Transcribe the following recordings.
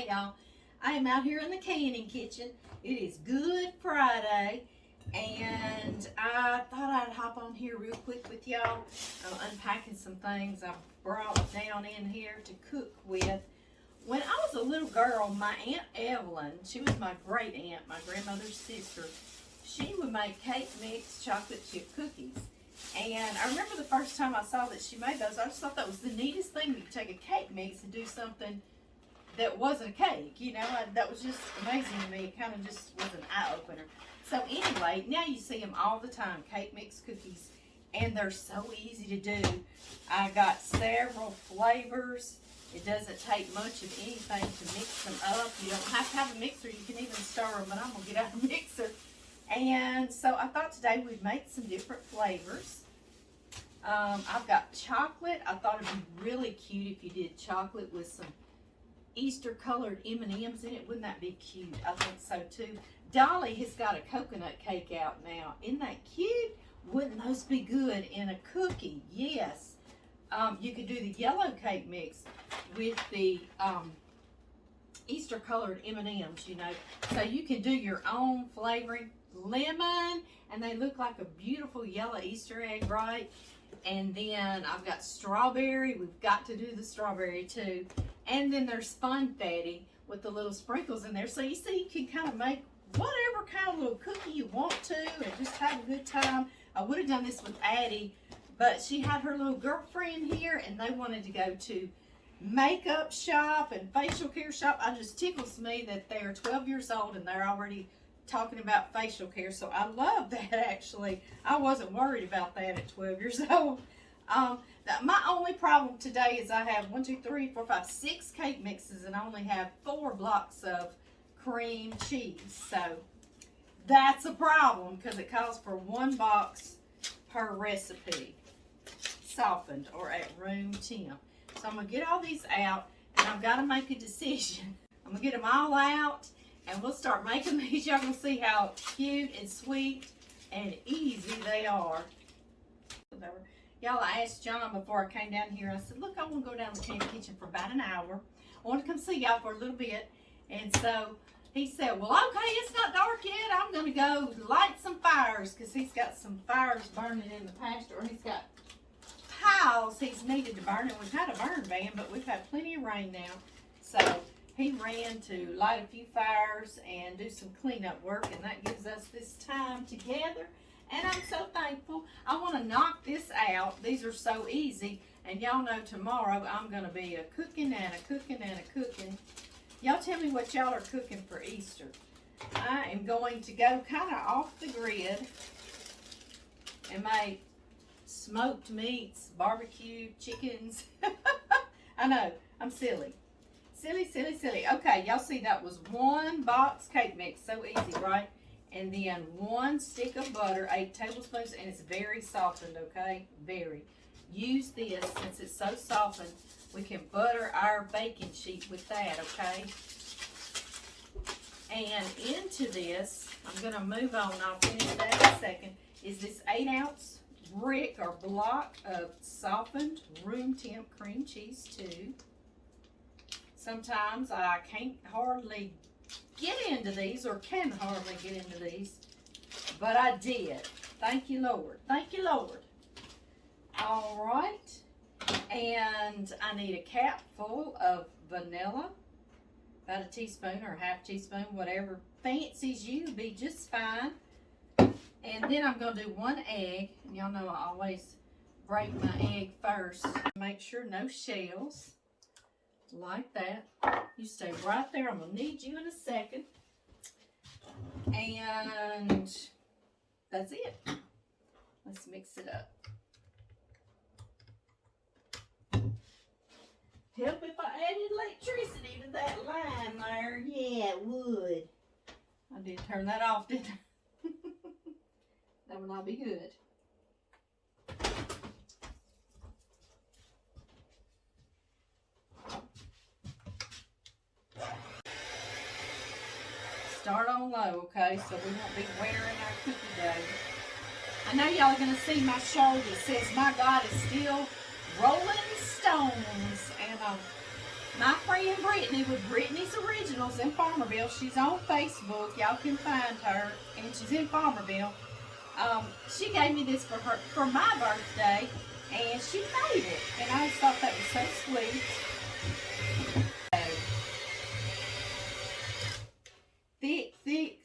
Hey y'all, I am out here in the canning kitchen. It is Good Friday, and I thought I'd hop on here real quick with y'all. I'm unpacking some things I brought down in here to cook with. When I was a little girl, my Aunt Evelyn, she was my great aunt, my grandmother's sister, she would make cake mix chocolate chip cookies. And I remember the first time I saw that she made those, I just thought that was the neatest thing. You could take a cake mix and do something that wasn't a cake, you know. That was just amazing to me. It kind of just was an eye-opener. So anyway, now you see them all the time, cake mix cookies, and they're so easy to do. I got several flavors. It doesn't take much of anything to mix them up. You don't have to have a mixer. You can even stir them, but I'm going to get out a mixer. And so I thought today we'd make some different flavors. I've got chocolate. I thought it'd be really cute if you did chocolate with some Easter colored M&Ms in it. Wouldn't that be cute? I think so too. Dolly has got a coconut cake out now. Isn't that cute? Wouldn't those be good in a cookie? Yes. You could do the yellow cake mix with the Easter colored M&Ms, you know. So you can do your own flavoring. Lemon, and they look like a beautiful yellow Easter egg, right? And then I've got strawberry. We've got to do the strawberry too. And then there's funfetti with the little sprinkles in there. So you see, you can kind of make whatever kind of little cookie you want to and just have a good time. I would have done this with Addie, but she had her little girlfriend here and they wanted to go to makeup shop and facial care shop. It just tickles me that they're 12 years old and they're already talking about facial care. So I love that, actually. I wasn't worried about that at 12 years old. My only problem today is I have 6 cake mixes and I only have 4 blocks of cream cheese. So that's a problem because it calls for 1 box per recipe, softened or at room temp. So I'm going to get all these out and I've got to make a decision. I'm going to get them all out and we'll start making these. Y'all gonna see how cute and sweet and easy they are. Y'all, I asked John before I came down here, I said, look, I want to go down to the candy kitchen for about an hour. I want to come see y'all for a little bit. And so he said, well, okay, it's not dark yet. I'm going to go light some fires because he's got some fires burning in the pasture. He's got piles he's needed to burn. And we've had a burn ban, but we've had plenty of rain now. So he ran to light a few fires and do some cleanup work, and that gives us this time together. And I'm so thankful. I want to knock this out. These are so easy. And y'all know tomorrow I'm going to be a cooking and a cooking and a cooking. Y'all tell me what y'all are cooking for Easter. I am going to go kind of off the grid and make smoked meats, barbecue, chickens. I know, I'm silly. Silly. Okay, y'all see that was 1 box cake mix. So easy, right? And then 1 stick of butter, 8 tablespoons, and it's very softened, okay? Very. Use this, since it's so softened, we can butter our baking sheet with that, okay? And into this, I'm going to move on, I'll finish that in a second, is this 8-ounce brick or block of softened room temp cream cheese too. Sometimes I can't hardly get into these or can hardly get into these, but I did. Thank you, Lord. Thank you, Lord. All right. And I need a cap full of vanilla, about a teaspoon or a half teaspoon, whatever fancies you, be just fine. And then I'm going to do 1 egg. Y'all know I always break my egg first. Make sure no shells. Like that. You stay right there. I'm going to need you in a second. And that's it. Let's mix it up. Help if I added electricity to that line there. Yeah, it would. I did turn that off, didn't I? That would not be good. Start on low, okay, so we won't be wearing our cookie dough. I know y'all are going to see my shirt. It says, my God is still rolling stones. And My friend Brittany with Brittany's Originals in Farmerville. She's on Facebook. Y'all can find her, and she's in Farmerville. She gave me this for my birthday, and she made it, and I just thought that was so sweet.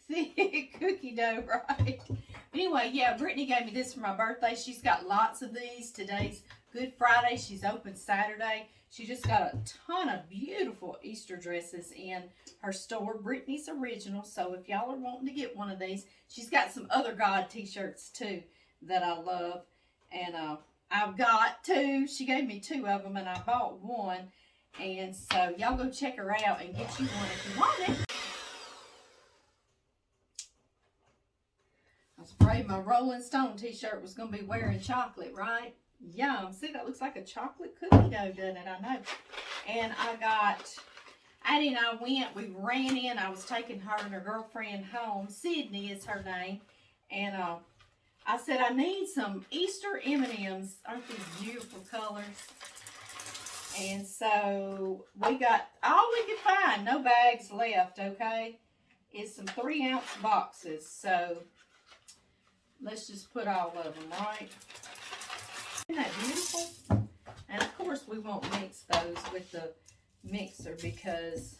Thick cookie dough, right? Anyway, yeah, Brittany gave me this for my birthday. She's got lots of these. Today's Good Friday. She's open Saturday. She just got a ton of beautiful Easter dresses in her store, Brittany's Original. So if y'all are wanting to get one of these, she's got some other God t-shirts too that I love. And I've got two. She gave me two of them, and I bought one. And so y'all go check her out and get you one if you want it. I was afraid my Rolling Stone t-shirt was going to be wearing chocolate, right? Yum. See, that looks like a chocolate cookie dough, doesn't it? I know. And Addie and I we ran in. I was taking her and her girlfriend home. Sydney is her name. And I said, I need some Easter M&Ms. Aren't these beautiful colors? And so we got all we could find. No bags left, okay? It's some 3-ounce boxes. So let's just put all of them, right? Isn't that beautiful? And of course we won't mix those with the mixer because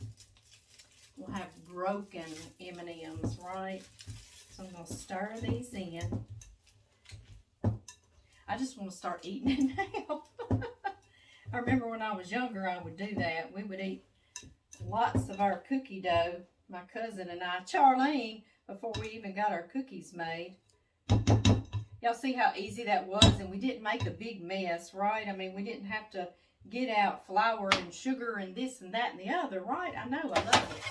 we'll have broken M&Ms, right? So I'm going to stir these in. I just want to start eating it now. I remember when I was younger, I would do that. We would eat lots of our cookie dough, my cousin and I, Charlene, before we even got our cookies made. Y'all see how easy that was? And we didn't make a big mess, right? I mean, we didn't have to get out flour and sugar and this and that and the other, right? I know, I love it.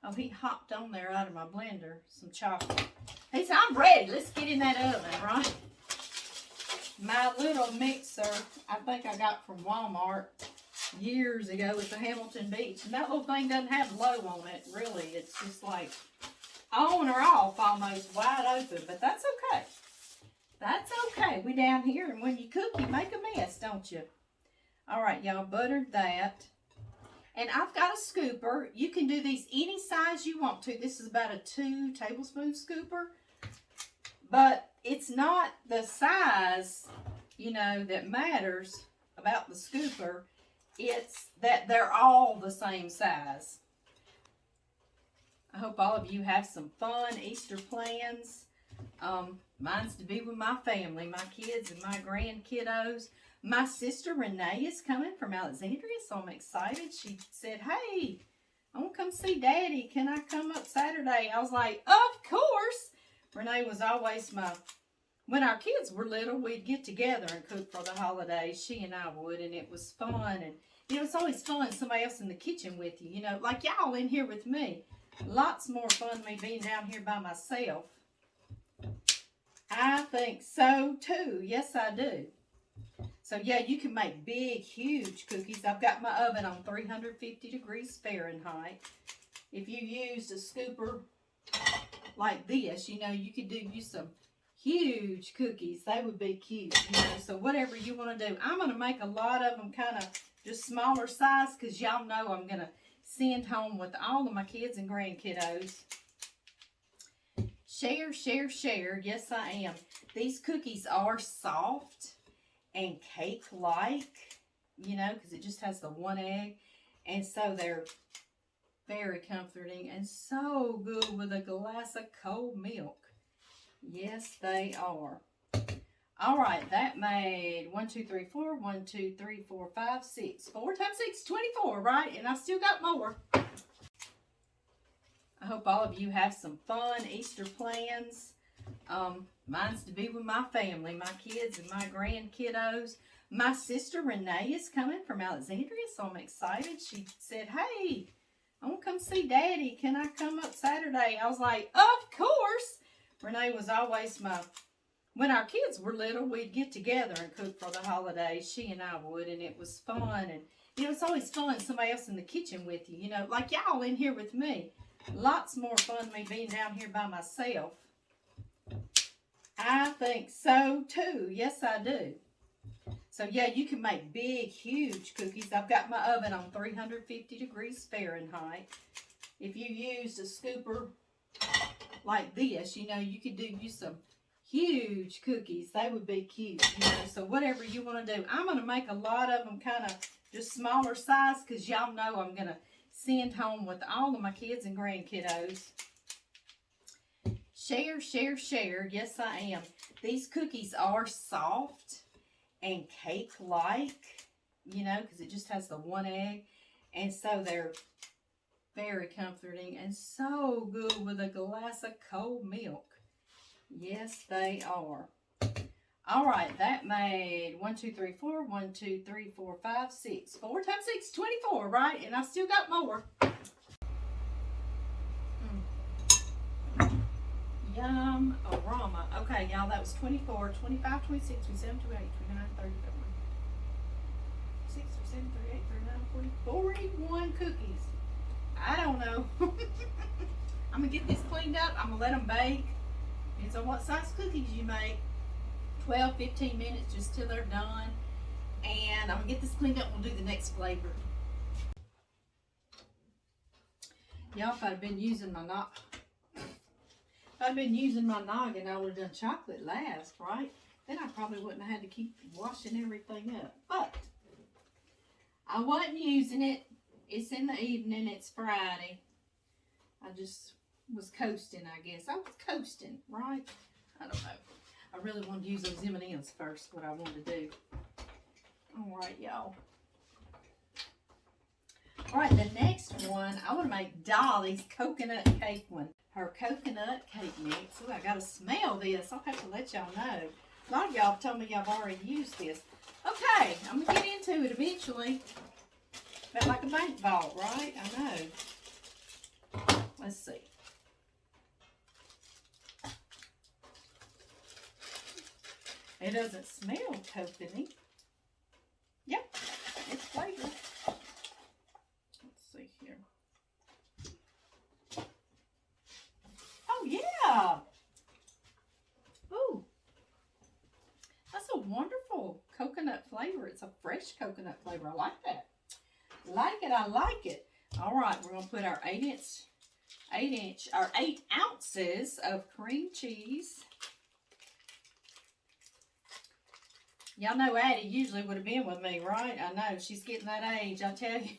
Oh, he hopped on there out of my blender, some chocolate. He said, I'm ready. Let's get in that oven, right? My little mixer, I think I got from Walmart years ago at the Hamilton Beach. And that little thing doesn't have low on it, really. It's just like on or off almost, wide open. But that's okay. That's okay. We down here, and when you cook, you make a mess, don't you? All right, y'all, buttered that. And I've got a scooper. You can do these any size you want to. This is about a 2 tablespoon scooper. But it's not the size, you know, that matters about the scooper. It's that they're all the same size. I hope all of you have some fun Easter plans. Mine's to be with my family, my kids and my grandkiddos. My sister Renee is coming from Alexandria, so I'm excited. She said, hey, I want to come see Daddy. Can I come up Saturday? I was like, of course. Renee was always when our kids were little, we'd get together and cook for the holidays. She and I would, and it was fun. And it was always fun, somebody else in the kitchen with you, you know, like y'all in here with me. Lots more fun than me being down here by myself. I think so, too. Yes, I do. So, yeah, you can make big, huge cookies. I've got my oven on 350 degrees Fahrenheit. If you used a scooper like this, you know, you could do some huge cookies. They would be cute, you know. So, whatever you want to do. I'm going to make a lot of them kind of just smaller size because y'all know I'm going to send home with all of my kids and grandkiddos. Share, share, share. Yes, I am. These cookies are soft and cake-like, you know, because it just has the one egg. And so they're very comforting and so good with a glass of cold milk. Yes, they are. All right, that made 1, 2, 3, 4. 1, 2, 3, 4, 5, 6. 4 times 6, 24, right? And I've still got more. I hope all of you have some fun Easter plans. Mine's to be with my family, my kids and my grandkiddos. My sister Renee is coming from Alexandria, so I'm excited. She said, hey, I want to come see Daddy. Can I come up Saturday? I was like, of course. Renee was always when our kids were little, we'd get together and cook for the holidays. She and I would, and it was fun. And it was always fun, somebody else in the kitchen with you, you know, like y'all in here with me. Lots more fun than me being down here by myself. I think so, too. Yes, I do. So yeah, you can make big, huge cookies. I've got my oven on 350 degrees Fahrenheit. If you used a scooper like this, you know, you could use some huge cookies. They would be cute, you know. So whatever you want to do. I'm going to make a lot of them kind of just smaller size because y'all know I'm going to send home with all of my kids and grandkiddos. Share, share, share. Yes, I am. These cookies are soft and cake-like, you know, because it just has the one egg. And so they're very comforting and so good with a glass of cold milk. Yes, they are. All right, that made 1, 2, 3, 4. 1, 2, 3, 4, 5, 6. 4 times 6, 24, right? And I still got more. Yum aroma. Okay, y'all, that was 24, 25, 26, 27, 28, 29, 30, 31. 6, 7, 38, 39, 40, 41 cookies. I don't know. I'm going to get this cleaned up. I'm going to let them bake. Depends on what size cookies you make. 12, 15 minutes just till they're done. And I'm going to get this cleaned up and we'll do the next flavor. Y'all, if I'd been using my noggin, I would have done chocolate last, right? Then I probably wouldn't have had to keep washing everything up. But I wasn't using it. It's in the evening. It's Friday. I just was coasting, I guess. I was coasting, right? I don't know. I really wanted to use those M&Ms first, what I wanted to do. All right, y'all. All right, the next one, I want to make Dolly's coconut cake one. Her coconut cake mix. Ooh, I got to smell this. I'll have to let y'all know. A lot of y'all have told me y'all have already used this. Okay, I'm going to get into it eventually. But like a bank vault, right? I know. Let's see. It doesn't smell coconutty. Yep, it's flavored. Let's see here. Oh, yeah. Ooh. That's a wonderful coconut flavor. It's a fresh coconut flavor. I like that. Like it, I like it. All right, we're going to put our 8 ounces of cream cheese. Y'all know Addie usually would have been with me, right? I know, she's getting that age. I tell you,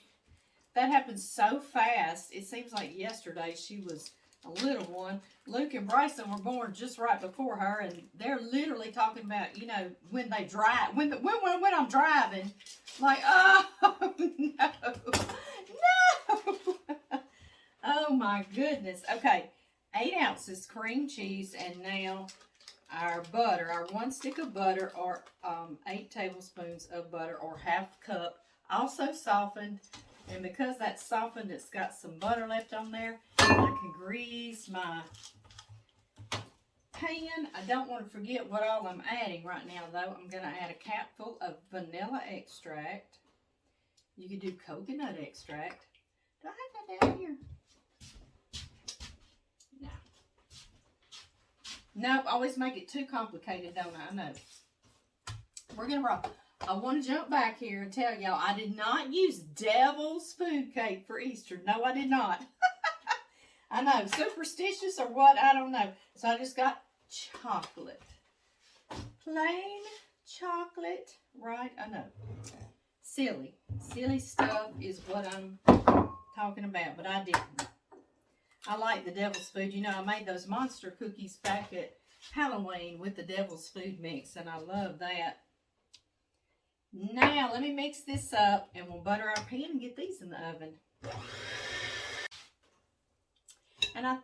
that happens so fast. It seems like yesterday she was a little one. Luke and Bryson were born just right before her, and they're literally talking about, you know, when they drive, when I'm driving, like, oh, no, no. Oh, my goodness. Okay, 8 ounces cream cheese, and now our butter, our 1 stick of butter, or 8 tablespoons of butter, or half cup, also softened. And because that's softened, it's got some butter left on there. I can grease my pan. I don't want to forget what all I'm adding right now, though. I'm going to add a capful of vanilla extract. You could do coconut extract. Do I have that down here? No. Nope, always make it too complicated, don't I? I know. We're going to roll. I want to jump back here and tell y'all I did not use devil's food cake for Easter. No, I did not. I know, superstitious or what, I don't know. So I just got chocolate. Plain chocolate, right? I know. Silly. Silly stuff is what I'm talking about, but I didn't. I like the devil's food. You know, I made those monster cookies back at Halloween with the devil's food mix, and I love that. Now, let me mix this up, and we'll butter our pan and get these in the oven. And I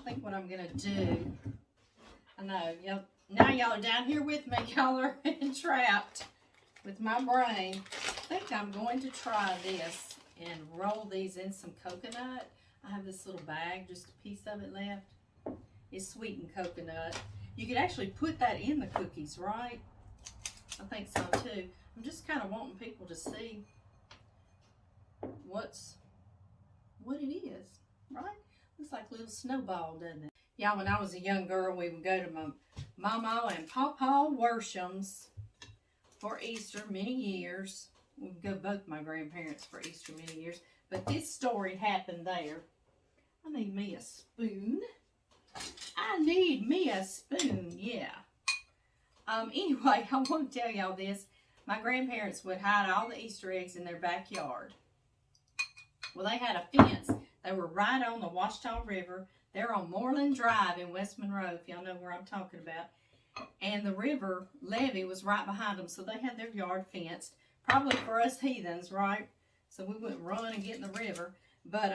think what I'm going to do, I know, now y'all are down here with me. Y'all are entrapped with my brain. I think I'm going to try this and roll these in some coconut. I have this little bag, just a piece of it left. It's sweetened coconut. You could actually put that in the cookies, right? I think so too. I'm just kind of wanting people to see what it is, right? Looks like a little snowball, doesn't it? Yeah, when I was a young girl, we would go to Mama and Papa Worshams for Easter many years. We go both my grandparents for Easter many years. But this story happened there. I need me a spoon. I need me a spoon, yeah. Anyway, I want to tell y'all this. My grandparents would hide all the Easter eggs in their backyard. Well, they had a fence. They were right on the Washita River. They're on Moreland Drive in West Monroe, if y'all know where I'm talking about. And the river levee was right behind them, so they had their yard fenced. Probably for us heathens, right? So we wouldn't run and get in the river. But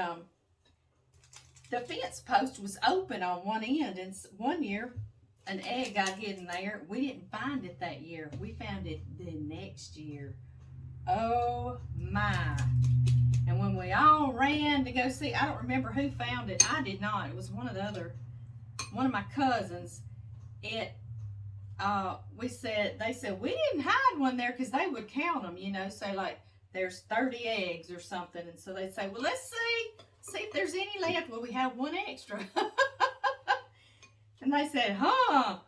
the fence post was open on one end, and one year an egg got hidden there. We didn't find it that year. We found it the next year. Oh my. And when we all ran to go see, I don't remember who found it. I did not. It was one of my cousins. They said, we didn't hide one there because they would count them, you know, say like there's 30 eggs or something. And so they'd say, well, let's see if there's any left. Well, we have one extra. And they said, huh?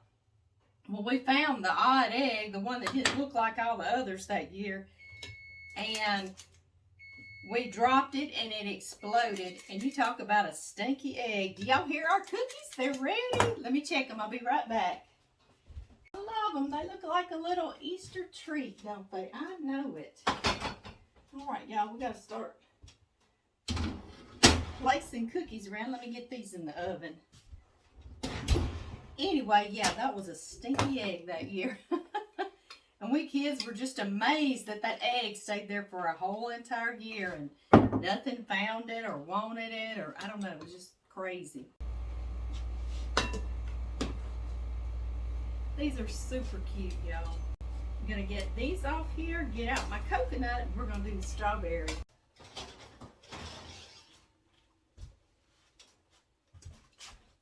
Well, we found the odd egg, the one that didn't look like all the others that year. And we dropped it and it exploded. And you talk about a stinky egg. Do y'all hear our cookies? They're ready. Let me check them. I'll be right back. I love them. They look like a little Easter treat, don't they? I know it. All right, y'all. We got to start placing cookies around. Let me get these in the oven. Anyway, yeah, that was a stinky egg that year. And we kids were just amazed that that egg stayed there for a whole entire year and nothing found it or wanted it, or I don't know, it was just crazy. These are super cute, y'all. I'm gonna get these off here, get out my coconut, and we're gonna do the strawberry.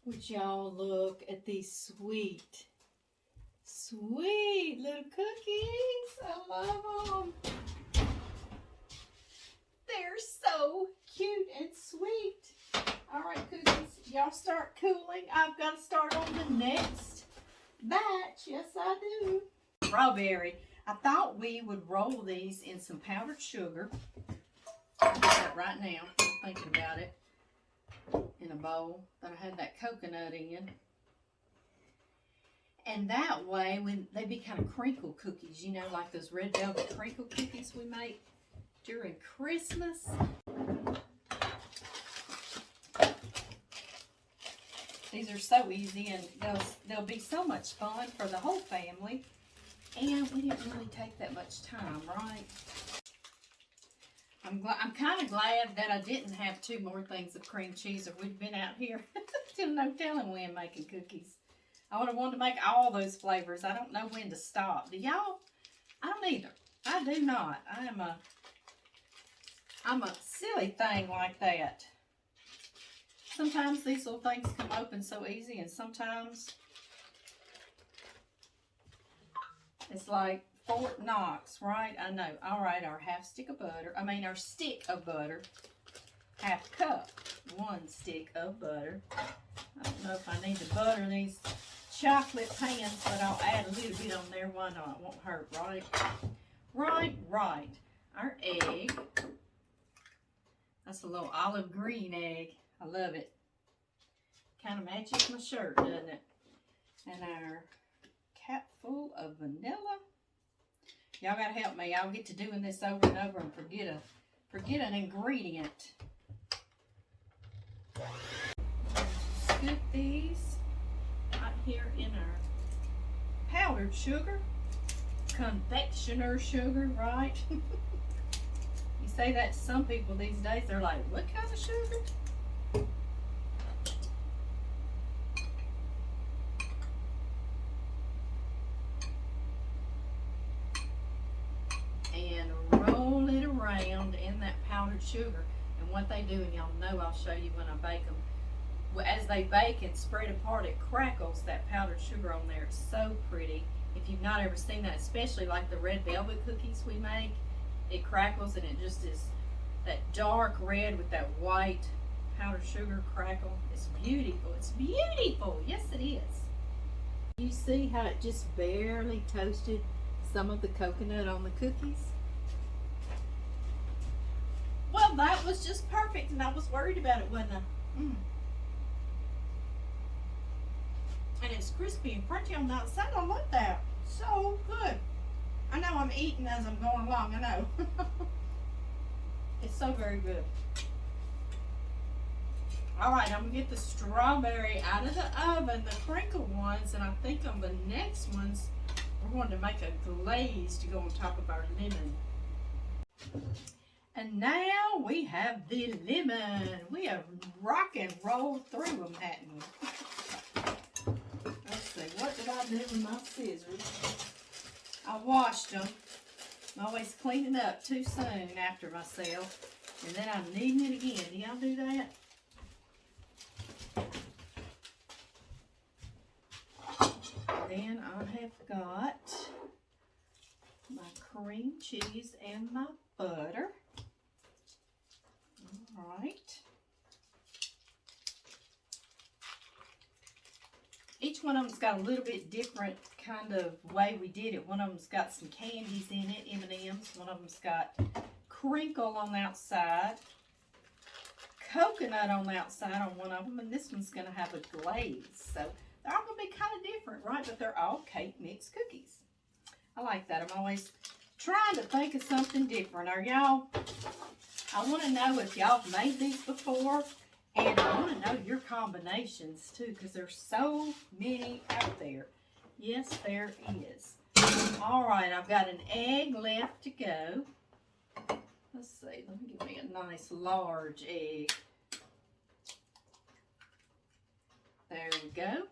Would y'all look at these sweet little cookies? I love them. They're so cute and sweet. All right, cookies, y'all start cooling. I've got to start on the next batch. Yes, I do. Strawberry. I thought we would roll these in some powdered sugar. I'll do that right now. I'm thinking about it. In a bowl that I had that coconut in. And that way, when they be kind of crinkle cookies, you know, like those red velvet crinkle cookies we make during Christmas. These are so easy, and they'll be so much fun for the whole family. And we didn't really take that much time, right? I'm kind of glad that I didn't have 2 more things of cream cheese, or we'd been out here till no telling when making cookies. I would have wanted to make all those flavors. I don't know when to stop. Do y'all? I don't either. I do not. I'm a silly thing like that. Sometimes these little things come open so easy, and sometimes it's like Fort Knox, right? I know. All right, our stick of butter, half cup, 1 stick of butter. I don't know if I need to butter these chocolate pans, but I'll add a little bit on there. Why not? It won't hurt, right? Right. Our egg. That's a little olive green egg. I love it. Kind of matches my shirt, doesn't it? And our cap full of vanilla. Y'all gotta help me. I'll get to doing this over and over and forget an ingredient. Scoop these right here in our powdered sugar, confectioner sugar, right? You say that to some people these days, they're like, what kind of sugar? Around in that powdered sugar, and what they do, and y'all know I'll show you when I bake them. Well, as they bake and spread apart, it crackles, that powdered sugar on there. It's so pretty. If you've not ever seen that, especially like the red velvet cookies we make, it crackles and it just is that dark red with that white powdered sugar crackle. It's beautiful. It's beautiful. Yes, it is. You see how it just barely toasted some of the coconut on the cookies? Well, that was just perfect, and I was worried about it, wasn't I? And it's crispy and crunchy on the outside. I love that. So good. I know I'm eating as I'm going along. I know. It's so very good. All right, I'm going to get the strawberry out of the oven, the crinkle ones, and I think on the next ones, we're going to make a glaze to go on top of our lemon. And now we have the lemon. We have rock and rolled through them, hadn't we? Let's see, what did I do with my scissors? I washed them. I'm always cleaning up too soon after myself. And then I'm kneading it again. Do y'all do that? Then I have got my cream cheese and my butter. All right. Each one of them's got a little bit different kind of way we did it. One of them's got some candies in it, M&M's. One of them's got crinkle on the outside, coconut on the outside on one of them, and this one's going to have a glaze. So they're all going to be kind of different, right? But they're all cake mix cookies. I like that. I'm always trying to think of something different. Are y'all, I want to know if y'all have made these before. And I want to know your combinations too, because there's so many out there. Yes, there is. All right, I've got an egg left to go. Let's see, let me give me a nice large egg. There we go.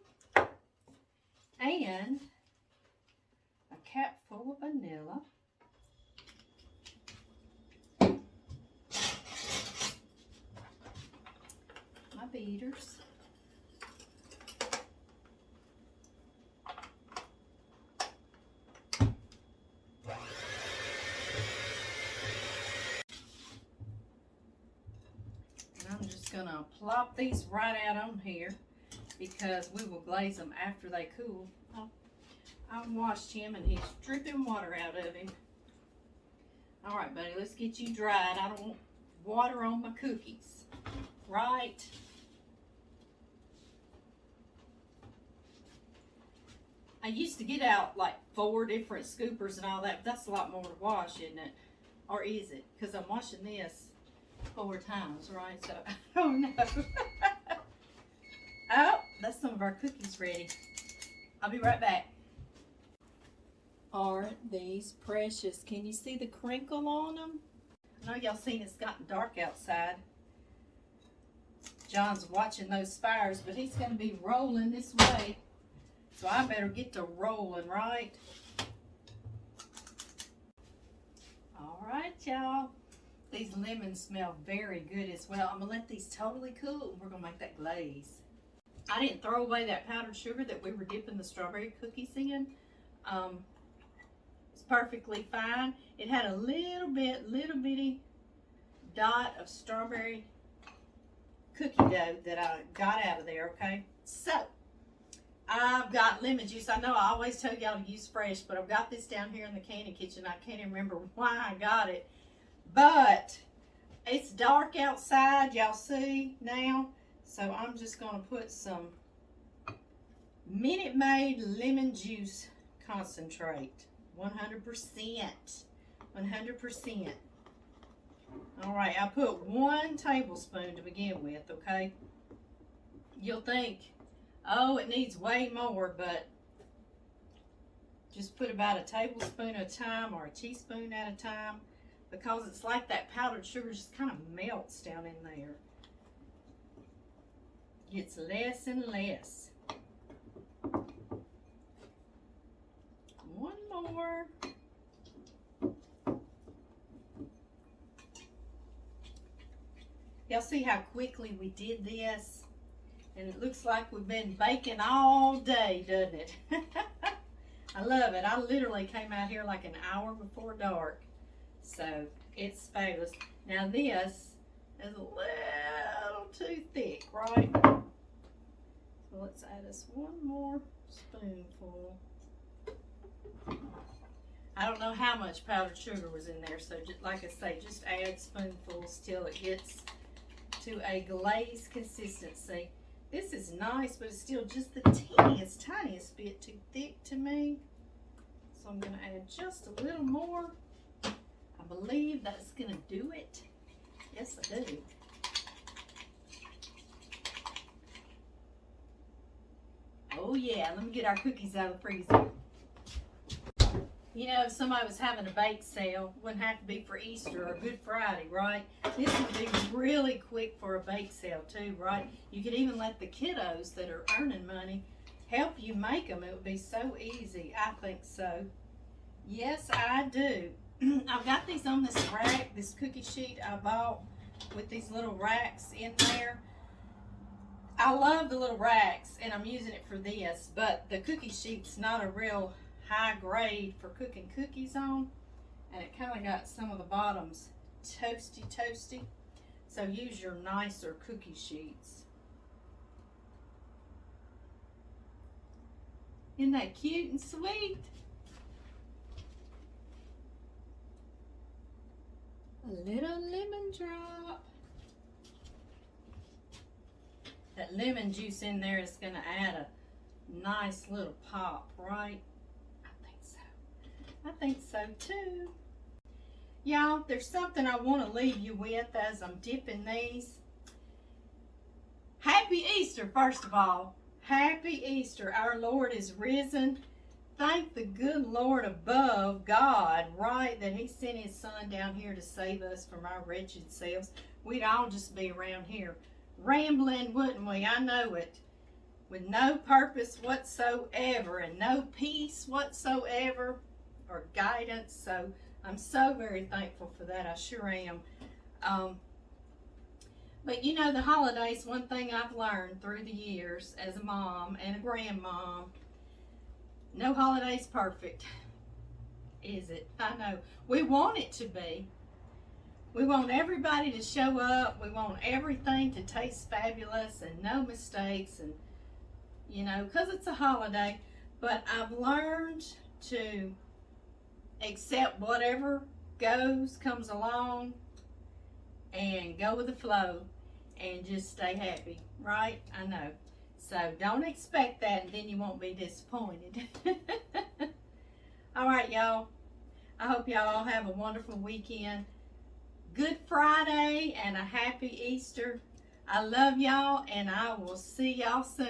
And a cap full of vanilla. My beaters. And I'm just going to plop these right out on here because we will glaze them after they cool. I washed him and he's dripping water out of him. All right, buddy, let's get you dried. I don't want water on my cookies. Right? I used to get out like 4 different scoopers and all that, but that's a lot more to wash, isn't it? Or is it? Because I'm washing this 4 times, right? So, I don't know. Oh, that's some of our cookies ready. I'll be right back. Aren't these precious? Can you see the crinkle on them? I know y'all seen it's gotten dark outside. John's watching those fires, but he's going to be rolling this way. So I better get to rolling, right? All right, y'all. These lemons smell very good as well. I'm going to let these totally cool, and we're going to make that glaze. I didn't throw away that powdered sugar that we were dipping the strawberry cookies in. It's perfectly fine. It had a little bitty dot of strawberry cookie dough that I got out of there, okay? So, I've got lemon juice. I know I always tell y'all to use fresh, but I've got this down here in the candy kitchen. I can't even remember why I got it. But it's dark outside, y'all see now. So I'm just going to put some Minute Maid lemon juice concentrate. 100%. 100%. All right, I put 1 tablespoon to begin with, okay? You'll think, oh, it needs way more, but just put about a tablespoon at a time or a teaspoon at a time because it's like that powdered sugar just kind of melts down in there. Gets less and less. 1 more. Y'all see how quickly we did this? And it looks like we've been baking all day, doesn't it? I love it. I literally came out here like an hour before dark. So, it's fabulous. Now this is a little too thick, right? So let's add us 1 more spoonful. I don't know how much powdered sugar was in there, so just, like I say, just add spoonfuls till it gets to a glazed consistency. This is nice, but it's still just the tiniest bit too thick to me. So I'm gonna add just a little more. I believe that's gonna do it. Yes, I do. Oh yeah, let me get our cookies out of the freezer. You know, if somebody was having a bake sale, wouldn't have to be for Easter or Good Friday, right? This would be really quick for a bake sale too, right? You could even let the kiddos that are earning money help you make them. It would be so easy. I think so. Yes, I do. I've got these on this rack, this cookie sheet I bought with these little racks in there. I love the little racks, and I'm using it for this, but the cookie sheet's not a real high grade for cooking cookies on, and it kind of got some of the bottoms toasty. So use your nicer cookie sheets. Isn't that cute and sweet? A little lemon drop. That lemon juice in there is going to add a nice little pop, right? I think so too. Y'all, there's something I want to leave you with as I'm dipping these. Happy Easter, first of all. Happy Easter. Our Lord is risen. Thank the good Lord above, God, right, that he sent his son down here to save us from our wretched selves. We'd all just be around here rambling, wouldn't we? I know it. With no purpose whatsoever and no peace whatsoever or guidance. So I'm so very thankful for that. I sure am. But you know, the holidays, one thing I've learned through the years as a mom and a grandmom, no holiday's perfect, is it? I know. We want it to be. We want everybody to show up. We want everything to taste fabulous and no mistakes, and you know, because it's a holiday. But I've learned to accept whatever comes along, and go with the flow and just stay happy, right? I know. So don't expect that, and then you won't be disappointed. All right, y'all. I hope y'all have a wonderful weekend. Good Friday and a happy Easter. I love y'all, and I will see y'all soon.